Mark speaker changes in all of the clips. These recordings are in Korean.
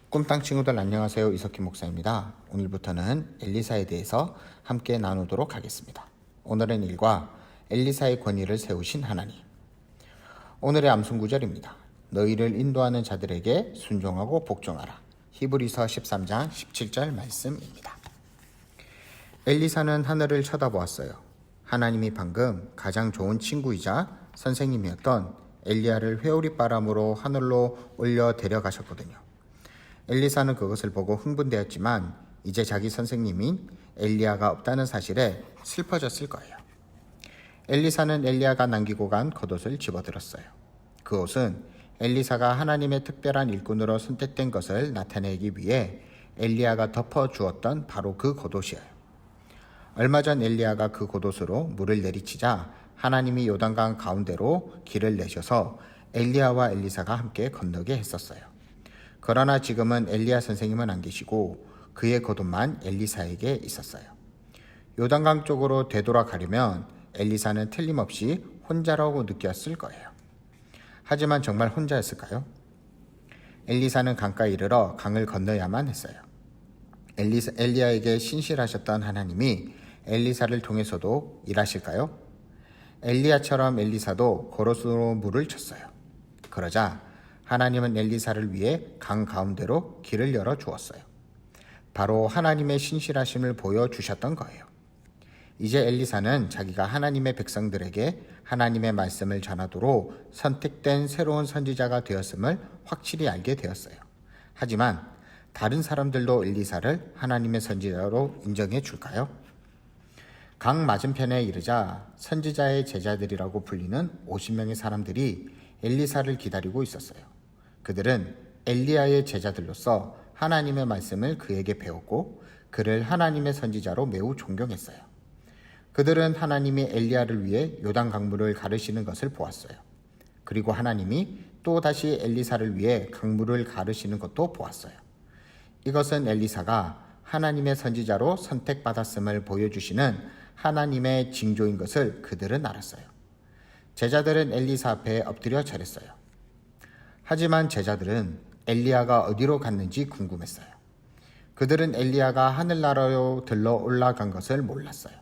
Speaker 1: 꿈땅 친구들 안녕하세요. 이석희 목사입니다. 오늘부터는 엘리사에 대해서 함께 나누도록 하겠습니다. 오늘은 일과 엘리사의 권위를 세우신 하나님. 오늘의 암송 구절입니다. 너희를 인도하는 자들에게 순종하고 복종하라. 히브리서 13장 17절 말씀입니다. 엘리사는 하늘을 쳐다보았어요. 하나님이 방금 가장 좋은 친구이자 선생님이었던 엘리야를 회오리 바람으로 하늘로 올려 데려가셨거든요. 엘리사는 그것을 보고 흥분되었지만 이제 자기 선생님인 엘리야가 없다는 사실에 슬퍼졌을 거예요. 엘리사는 엘리야가 남기고 간 겉옷을 집어들었어요. 그 옷은 엘리사가 하나님의 특별한 일꾼으로 선택된 것을 나타내기 위해 엘리야가 덮어주었던 바로 그 겉옷이에요. 얼마 전 엘리야가 그 겉옷으로 물을 내리치자 하나님이 요단강 가운데로 길을 내셔서 엘리야와 엘리사가 함께 건너게 했었어요. 그러나 지금은 엘리야 선생님은 안 계시고 그의 겉옷만 엘리사에게 있었어요. 요단강 쪽으로 되돌아가려면 엘리사는 틀림없이 혼자라고 느꼈을 거예요. 하지만 정말 혼자였을까요? 엘리사는 강가에 이르러 강을 건너야만 했어요. 엘리야에게 신실하셨던 하나님이 엘리사를 통해서도 일하실까요? 엘리야처럼 엘리사도 겉옷으로 물을 쳤어요. 그러자 하나님은 엘리사를 위해 강 가운데로 길을 열어 주었어요. 바로 하나님의 신실하심을 보여주셨던 거예요. 이제 엘리사는 자기가 하나님의 백성들에게 하나님의 말씀을 전하도록 선택된 새로운 선지자가 되었음을 확실히 알게 되었어요. 하지만 다른 사람들도 엘리사를 하나님의 선지자로 인정해 줄까요? 강 맞은편에 이르자 선지자의 제자들이라고 불리는 50명의 사람들이 엘리사를 기다리고 있었어요. 그들은 엘리야의 제자들로서 하나님의 말씀을 그에게 배웠고 그를 하나님의 선지자로 매우 존경했어요. 그들은 하나님이 엘리야를 위해 요단 강물을 가르시는 것을 보았어요. 그리고 하나님이 또 다시 엘리사를 위해 강물을 가르시는 것도 보았어요. 이것은 엘리사가 하나님의 선지자로 선택받았음을 보여주시는 하나님의 징조인 것을 그들은 알았어요. 제자들은 엘리사 앞에 엎드려 절했어요. 하지만 제자들은 엘리야가 어디로 갔는지 궁금했어요. 그들은 엘리야가 하늘나라로 들러 올라간 것을 몰랐어요.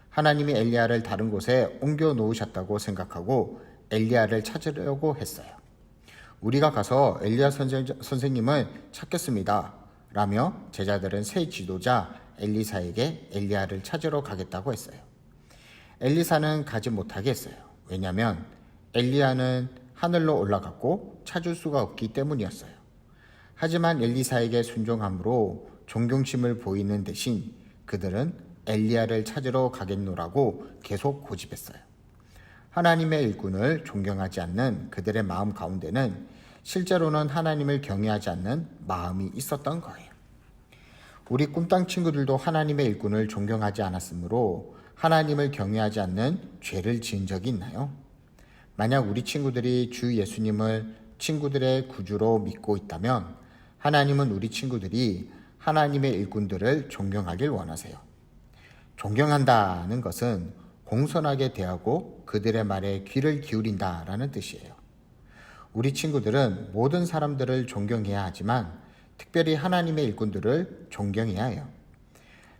Speaker 1: 하나님이 엘리야를 다른 곳에 옮겨 놓으셨다고 생각하고 엘리야를 찾으려고 했어요. 우리가 가서 엘리야 선생님을 찾겠습니다. 라며 제자들은 새 지도자 엘리사에게 엘리야를 찾으러 가겠다고 했어요. 엘리사는 가지 못하게 했어요. 왜냐하면 엘리야는 하늘로 올라갔고 찾을 수가 없기 때문이었어요. 하지만 엘리사에게 순종함으로 존경심을 보이는 대신 그들은 엘리야를 찾으러 가겠노라고 계속 고집했어요. 하나님의 일꾼을 존경하지 않는 그들의 마음 가운데는 실제로는 하나님을 경외하지 않는 마음이 있었던 거예요. 우리 꿈땅 친구들도 하나님의 일꾼을 존경하지 않았으므로 하나님을 경외하지 않는 죄를 지은 적이 있나요? 만약 우리 친구들이 주 예수님을 친구들의 구주로 믿고 있다면 하나님은 우리 친구들이 하나님의 일꾼들을 존경하길 원하세요. 존경한다는 것은 공손하게 대하고 그들의 말에 귀를 기울인다라는 뜻이에요. 우리 친구들은 모든 사람들을 존경해야 하지만 특별히 하나님의 일꾼들을 존경해야 해요.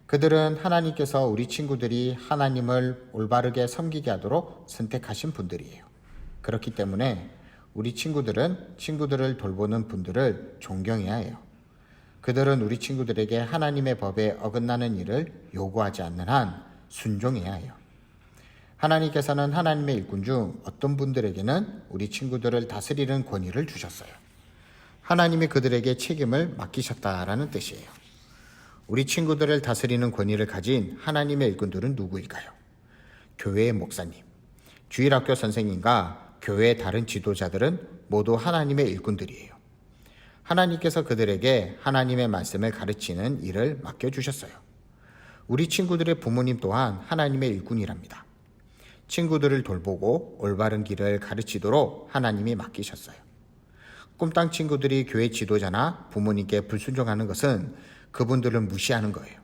Speaker 1: 그들은 하나님께서 우리 친구들이 하나님을 올바르게 섬기게 하도록 선택하신 분들이에요. 그렇기 때문에 우리 친구들은 친구들을 돌보는 분들을 존경해야 해요. 그들은 우리 친구들에게 하나님의 법에 어긋나는 일을 요구하지 않는 한 순종해야 해요. 하나님께서는 하나님의 일꾼 중 어떤 분들에게는 우리 친구들을 다스리는 권위를 주셨어요. 하나님이 그들에게 책임을 맡기셨다라는 뜻이에요. 우리 친구들을 다스리는 권위를 가진 하나님의 일꾼들은 누구일까요? 교회의 목사님, 주일학교 선생님과 교회의 다른 지도자들은 모두 하나님의 일꾼들이에요. 하나님께서 그들에게 하나님의 말씀을 가르치는 일을 맡겨주셨어요. 우리 친구들의 부모님 또한 하나님의 일꾼이랍니다. 친구들을 돌보고 올바른 길을 가르치도록 하나님이 맡기셨어요. 꿈땅 친구들이 교회 지도자나 부모님께 불순종하는 것은 그분들을 무시하는 거예요.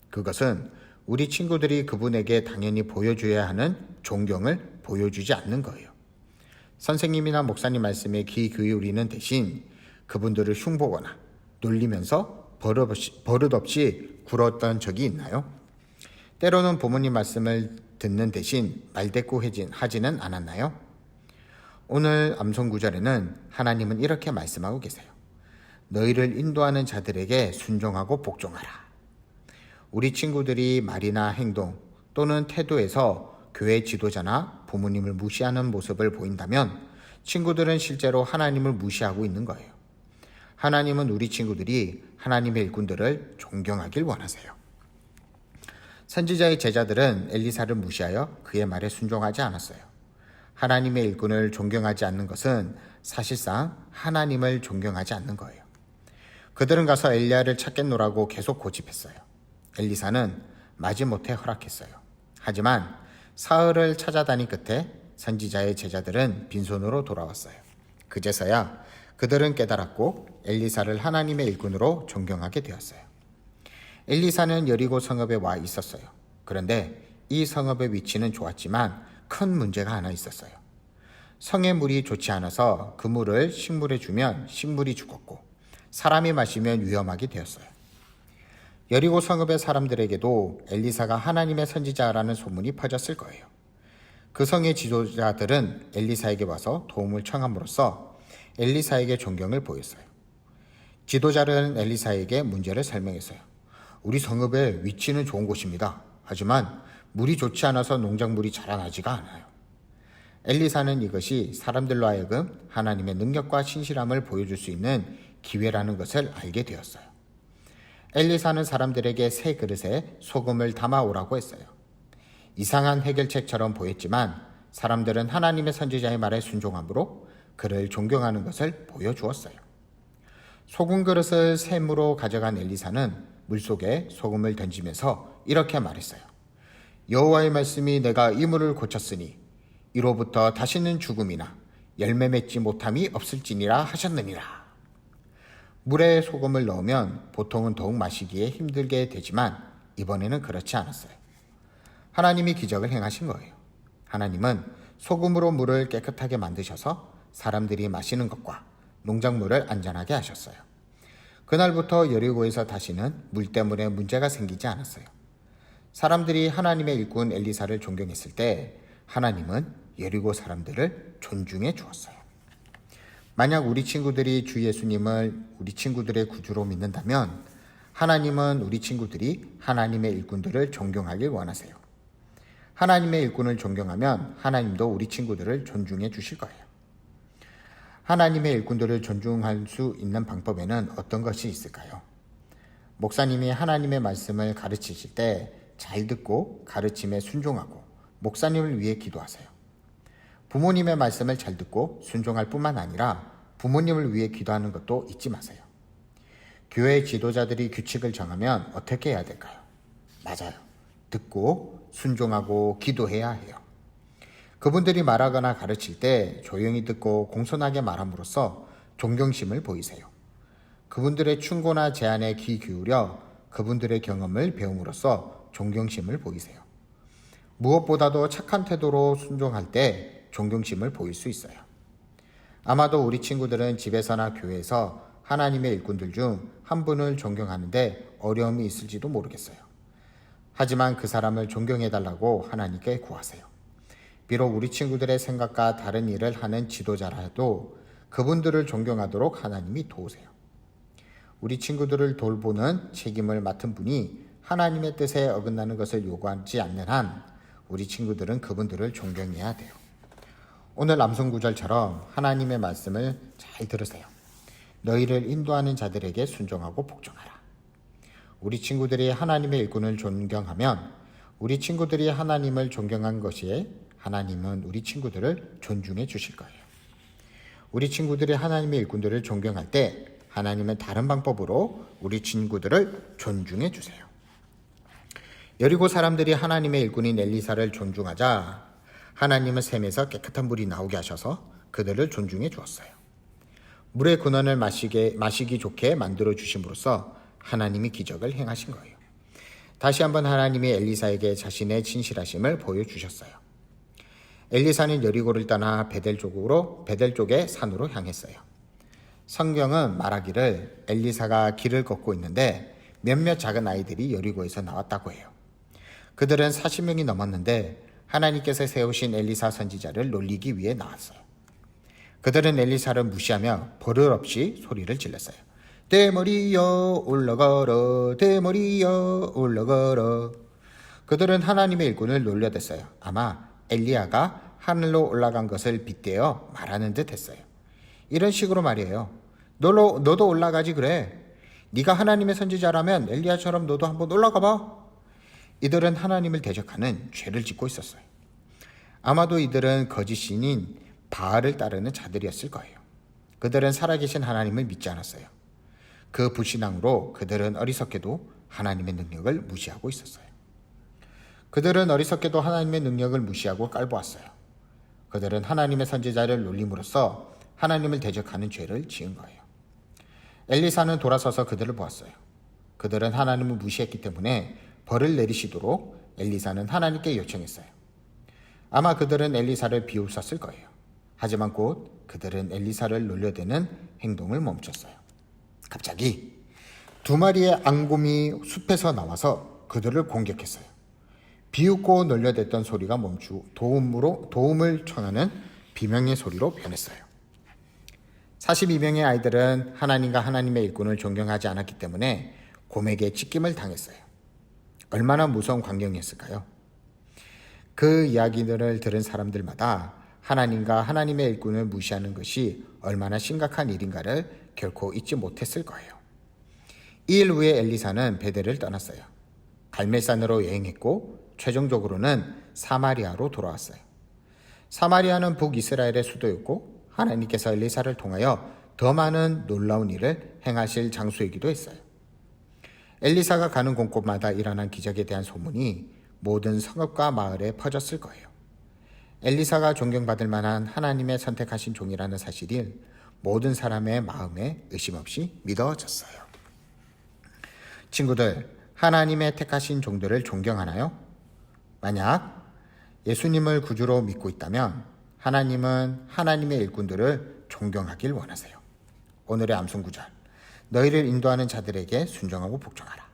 Speaker 1: 그것은 우리 친구들이 그분에게 당연히 보여줘야 하는 존경을 보여주지 않는 거예요. 선생님이나 목사님 말씀에 귀 기울이는 대신 그분들을 흉보거나 놀리면서 버릇없이 굴었던 적이 있나요? 때로는 부모님 말씀을 듣는 대신 말대꾸하지는 않았나요? 오늘 암송 구절에는 하나님은 이렇게 말씀하고 계세요. 너희를 인도하는 자들에게 순종하고 복종하라. 우리 친구들이 말이나 행동 또는 태도에서 교회 지도자나 부모님을 무시하는 모습을 보인다면 친구들은 실제로 하나님을 무시하고 있는 거예요. 하나님은 우리 친구들이 하나님의 일꾼들을 존경하길 원하세요. 선지자의 제자들은 엘리사를 무시하여 그의 말에 순종하지 않았어요. 하나님의 일꾼을 존경하지 않는 것은 사실상 하나님을 존경하지 않는 거예요. 그들은 가서 엘리야를 찾겠노라고 계속 고집했어요. 엘리사는 마지못해 허락했어요. 하지만 사흘을 찾아다닌 끝에 선지자의 제자들은 빈손으로 돌아왔어요. 그제서야 그들은 깨달았고 엘리사를 하나님의 일꾼으로 존경하게 되었어요. 엘리사는 여리고 성읍에 와 있었어요. 그런데 이 성읍의 위치는 좋았지만 큰 문제가 하나 있었어요. 성의 물이 좋지 않아서 그 물을 식물에 주면 식물이 죽었고 사람이 마시면 위험하게 되었어요. 여리고 성읍의 사람들에게도 엘리사가 하나님의 선지자라는 소문이 퍼졌을 거예요. 그 성의 지도자들은 엘리사에게 와서 도움을 청함으로써 엘리사에게 존경을 보였어요. 지도자는 엘리사에게 문제를 설명했어요. 우리 성읍의 위치는 좋은 곳입니다. 하지만 물이 좋지 않아서 농작물이 자라나지가 않아요. 엘리사는 이것이 사람들로 하여금 하나님의 능력과 신실함을 보여줄 수 있는 기회라는 것을 알게 되었어요. 엘리사는 사람들에게 새 그릇에 소금을 담아 오라고 했어요. 이상한 해결책처럼 보였지만 사람들은 하나님의 선지자의 말에 순종함으로 그를 존경하는 것을 보여주었어요. 소금 그릇을 샘으로 가져간 엘리사는 물속에 소금을 던지면서 이렇게 말했어요. 여호와의 말씀이 내가 이 물을 고쳤으니 이로부터 다시는 죽음이나 열매 맺지 못함이 없을지니라 하셨느니라. 물에 소금을 넣으면 보통은 더욱 마시기에 힘들게 되지만 이번에는 그렇지 않았어요. 하나님이 기적을 행하신 거예요. 하나님은 소금으로 물을 깨끗하게 만드셔서 사람들이 마시는 것과 농작물을 안전하게 하셨어요. 그날부터 여리고에서 다시는 물 때문에 문제가 생기지 않았어요. 사람들이 하나님의 일꾼 엘리사를 존경했을 때 하나님은 여리고 사람들을 존중해 주었어요. 만약 우리 친구들이 주 예수님을 우리 친구들의 구주로 믿는다면 하나님은 우리 친구들이 하나님의 일꾼들을 존경하길 원하세요. 하나님의 일꾼을 존경하면 하나님도 우리 친구들을 존중해 주실 거예요. 하나님의 일꾼들을 존중할 수 있는 방법에는 어떤 것이 있을까요? 목사님이 하나님의 말씀을 가르치실 때 잘 듣고 가르침에 순종하고 목사님을 위해 기도하세요. 부모님의 말씀을 잘 듣고 순종할 뿐만 아니라 부모님을 위해 기도하는 것도 잊지 마세요. 교회 지도자들이 규칙을 정하면 어떻게 해야 될까요? 맞아요. 듣고 순종하고 기도해야 해요. 그분들이 말하거나 가르칠 때 조용히 듣고 공손하게 말함으로써 존경심을 보이세요. 그분들의 충고나 제안에 귀 기울여 그분들의 경험을 배움으로써 존경심을 보이세요. 무엇보다도 착한 태도로 순종할 때 존경심을 보일 수 있어요. 아마도 우리 친구들은 집에서나 교회에서 하나님의 일꾼들 중 한 분을 존경하는데 어려움이 있을지도 모르겠어요. 하지만 그 사람을 존경해달라고 하나님께 구하세요. 비록 우리 친구들의 생각과 다른 일을 하는 지도자라도 그분들을 존경하도록 하나님이 도우세요. 우리 친구들을 돌보는 책임을 맡은 분이 하나님의 뜻에 어긋나는 것을 요구하지 않는 한 우리 친구들은 그분들을 존경해야 돼요. 오늘 암송 구절처럼 하나님의 말씀을 잘 들으세요. 너희를 인도하는 자들에게 순종하고 복종하라. 우리 친구들이 하나님의 일꾼을 존경하면 우리 친구들이 하나님을 존경한 것이에 하나님은 우리 친구들을 존중해 주실 거예요. 우리 친구들이 하나님의 일꾼들을 존경할 때 하나님은 다른 방법으로 우리 친구들을 존중해 주세요. 여리고 사람들이 하나님의 일꾼인 엘리사를 존중하자 하나님은 샘에서 깨끗한 물이 나오게 하셔서 그들을 존중해 주었어요. 물의 근원을 마시기 좋게 만들어 주심으로써 하나님이 기적을 행하신 거예요. 다시 한번 하나님이 엘리사에게 자신의 진실하심을 보여주셨어요. 엘리사는 여리고를 떠나 베델 쪽의 산으로 향했어요. 성경은 말하기를 엘리사가 길을 걷고 있는데 몇몇 작은 아이들이 여리고에서 나왔다고 해요. 그들은 40명이 넘었는데 하나님께서 세우신 엘리사 선지자를 놀리기 위해 나왔어요. 그들은 엘리사를 무시하며 버릇없이 소리를 질렀어요. 대머리여 올라가라, 대머리여 올라가라. 그들은 하나님의 일꾼을 놀려댔어요. 아마 엘리야가 하늘로 올라간 것을 빗대어 말하는 듯 했어요. 이런 식으로 말이에요. 너도 올라가지 그래. 네가 하나님의 선지자라면 엘리야처럼 너도 한번 올라가 봐. 이들은 하나님을 대적하는 죄를 짓고 있었어요. 아마도 이들은 거짓신인 바알을 따르는 자들이었을 거예요. 그들은 살아계신 하나님을 믿지 않았어요. 그 불신앙으로 그들은 어리석게도 하나님의 능력을 무시하고 있었어요. 그들은 어리석게도 하나님의 능력을 무시하고 깔보았어요. 그들은 하나님의 선지자를 놀림으로써 하나님을 대적하는 죄를 지은 거예요. 엘리사는 돌아서서 그들을 보았어요. 그들은 하나님을 무시했기 때문에 벌을 내리시도록 엘리사는 하나님께 요청했어요. 아마 그들은 엘리사를 비웃었을 거예요. 하지만 곧 그들은 엘리사를 놀려대는 행동을 멈췄어요. 갑자기 2마리의 앙곰이 숲에서 나와서 그들을 공격했어요. 비웃고 놀려댔던 소리가 멈추고 도움을 청하는 비명의 소리로 변했어요. 42명의 아이들은 하나님과 하나님의 일꾼을 존경하지 않았기 때문에 곰에게 찢김을 당했어요. 얼마나 무서운 광경이었을까요? 그 이야기들을 들은 사람들마다 하나님과 하나님의 일꾼을 무시하는 것이 얼마나 심각한 일인가를 결코 잊지 못했을 거예요. 2일 후에 엘리사는 베델을 떠났어요. 갈멜산으로 여행했고 최종적으로는 사마리아로 돌아왔어요. 사마리아는 북이스라엘의 수도였고 하나님께서 엘리사를 통하여 더 많은 놀라운 일을 행하실 장소이기도 했어요. 엘리사가 가는 곳곳마다 일어난 기적에 대한 소문이 모든 성읍과 마을에 퍼졌을 거예요. 엘리사가 존경받을 만한 하나님의 선택하신 종이라는 사실이 모든 사람의 마음에 의심 없이 믿어졌어요. 친구들, 하나님의 택하신 종들을 존경하나요? 만약 예수님을 구주로 믿고 있다면 하나님은 하나님의 일꾼들을 존경하길 원하세요. 오늘의 암송 구절, 너희를 인도하는 자들에게 순종하고 복종하라.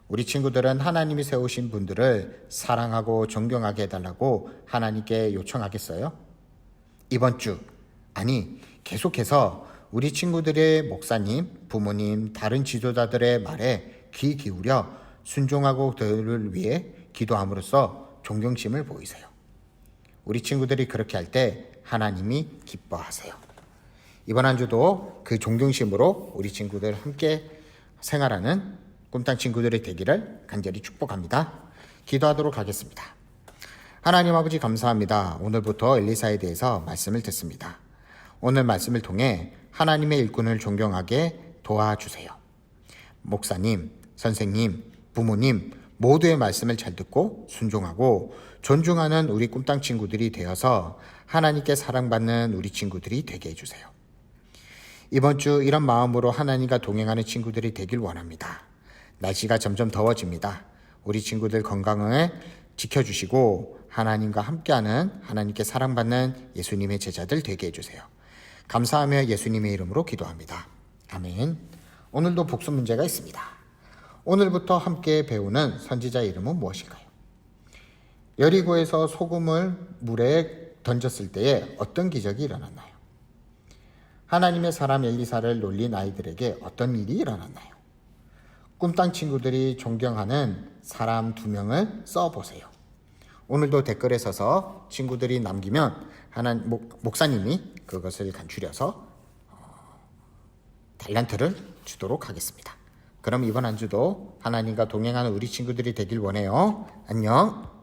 Speaker 1: 우리 친구들은 하나님이 세우신 분들을 사랑하고 존경하게 해달라고 하나님께 요청하겠어요? 이번 주, 아니 계속해서 우리 친구들의 목사님, 부모님, 다른 지도자들의 말에 귀 기울여 순종하고 그들을 위해 기도함으로써 존경심을 보이세요. 우리 친구들이 그렇게 할 때 하나님이 기뻐하세요. 이번 한 주도 그 존경심으로 우리 친구들 함께 생활하는 꿈땅 친구들이 되기를 간절히 축복합니다. 기도하도록 하겠습니다. 하나님 아버지 감사합니다. 오늘부터 엘리사에 대해서 말씀을 듣습니다. 오늘 말씀을 통해 하나님의 일꾼을 존경하게 도와주세요. 목사님, 선생님, 부모님 모두의 말씀을 잘 듣고 순종하고 존중하는 우리 꿈땅 친구들이 되어서 하나님께 사랑받는 우리 친구들이 되게 해주세요. 이번 주 이런 마음으로 하나님과 동행하는 친구들이 되길 원합니다. 날씨가 점점 더워집니다. 우리 친구들 건강을 지켜주시고 하나님과 함께하는 하나님께 사랑받는 예수님의 제자들 되게 해주세요. 감사하며 예수님의 이름으로 기도합니다. 아멘. 오늘도 복습 문제가 있습니다. 오늘부터 함께 배우는 선지자 이름은 무엇일까요? 여리고에서 소금을 물에 던졌을 때에 어떤 기적이 일어났나요? 하나님의 사람 엘리사를 놀린 아이들에게 어떤 일이 일어났나요? 꿈땅 친구들이 존경하는 사람 2명을 써보세요. 오늘도 댓글에 써서 친구들이 남기면 목사님이 그것을 간추려서 달란트를 주도록 하겠습니다. 그럼 이번 한 주도 하나님과 동행하는 우리 친구들이 되길 원해요. 안녕.